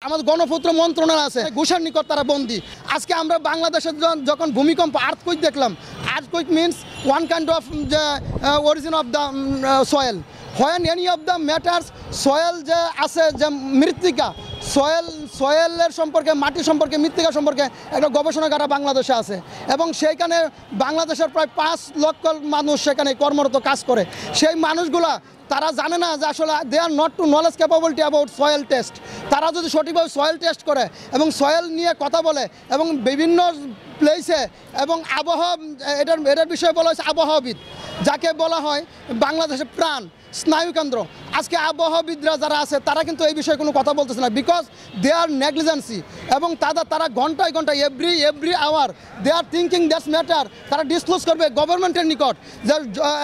আমাদের গণপূর্ত মন্ত্রণালয় আছে, ঘুষের নিকট তারা বন্দী। আজকে আমরা বাংলাদেশের যখন ভূমিকম্প আর্থকুইক দেখলাম, earthquake means one kind of origin of the soil, when any of the matters soil যে আছে যে মৃত্তিকা, সয়েলের সম্পর্কে, মাটি সম্পর্কে, মৃত্তিকা সম্পর্কে একটা গবেষণাগার বাংলাদেশে আছে এবং সেইখানে বাংলাদেশের প্রায় 5 লক্ষ মানুষ সেখানে কর্মরত কাজ করে। সেই মানুষগুলা তারা জানে না যে আসলে they are not to knowledge capability about soil test. তারা যদি সঠিকভাবে সয়েল টেস্ট করে এবং সয়েল নিয়ে কথা বলে এবং বিভিন্ন প্লেসে এবং আবহাওয়া, এটার বিষয়ে বলা হয়েছে আবহাওয়াবিদ, যাকে বলা হয় বাংলাদেশের প্রাণ স্নায়ুকেন্দ্র। আজকে আবহাওয়াবিদরা যারা আছে তারা কিন্তু এই বিষয়ে কোনো কথা বলতেছে না, বিকজ দে আর নেগলিজেন্সি এবং তারা ঘন্টায় ঘন্টায় every hour they are thinking that's matter. তারা ডিসক্লোজ করবে গভর্নমেন্টের নিকট, যে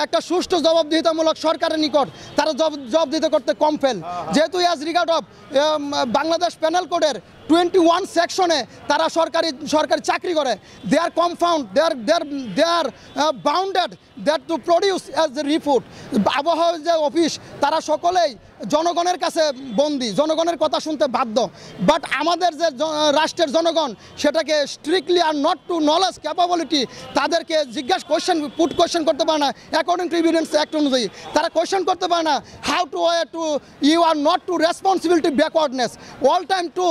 একটা সুষ্ঠু জবাবদিহিতামূলক সরকারের নিকট তারা জবাবদিহিতা করতে কম ফেল। যেহেতু as regard of Bangladesh penal কোডের 21 সেকশনে তারা সরকারি চাকরি করে, they are compound, they are bounded that to produce as a report. আবহাওয়া যে অফিস তারা সকলেই জনগণের কাছে বন্দী, জনগণের কথা শুনতে বাধ্য। বাট আমাদের যে রাষ্ট্রের জনগণ সেটাকে strictly R not to knowledge capability তাদেরকে কোয়েশ্চেন করতে পারে না। অ্যাকর্ডিং টু এভিডেন্স অ্যাক্ট অনুযায়ী তারা কোয়েশ্চেন করতে পারে না how to you are not to responsibility backwardness all time to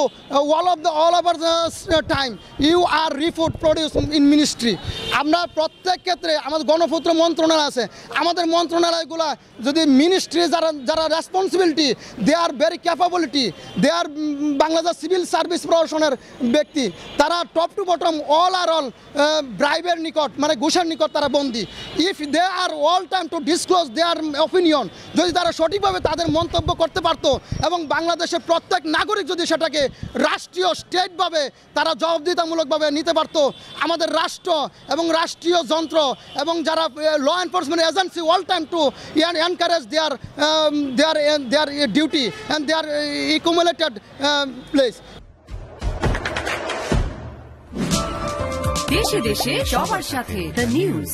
all over the time you are report produce in ministry। আমরা প্রত্যেক ক্ষেত্রে আমাদের গণপূর্ত মন্ত্রণালয় আছে, আমাদের মন্ত্রণালয়গুলো যদি মিনিস্ট্রি যারা responsibility they are very capability, they are Bangladesh civil service প্রশাসনের ব্যক্তি, তারা টপ টু বটম অল ব্রাইবের নিকট মানে ঘুষের নিকট তারা বন্দী। If they are all time to disclose their opinion, যদি তারা সঠিকভাবে তাদের মন্তব্য করতে পারতো এবং বাংলাদেশের প্রত্যেক নাগরিক যদি সেটাকে রাষ্ট্রীয় স্টেটভাবে তারা জবাবদিহিতামূলকভাবে নিতে পারত, আমাদের রাষ্ট্র এবং রাষ্ট্রীয় যন্ত্র এবং যারা law enforcement agency all time to encourage their duty and their accumulated place. দেশে দেশে সবার সাথে দ্য নিউজ।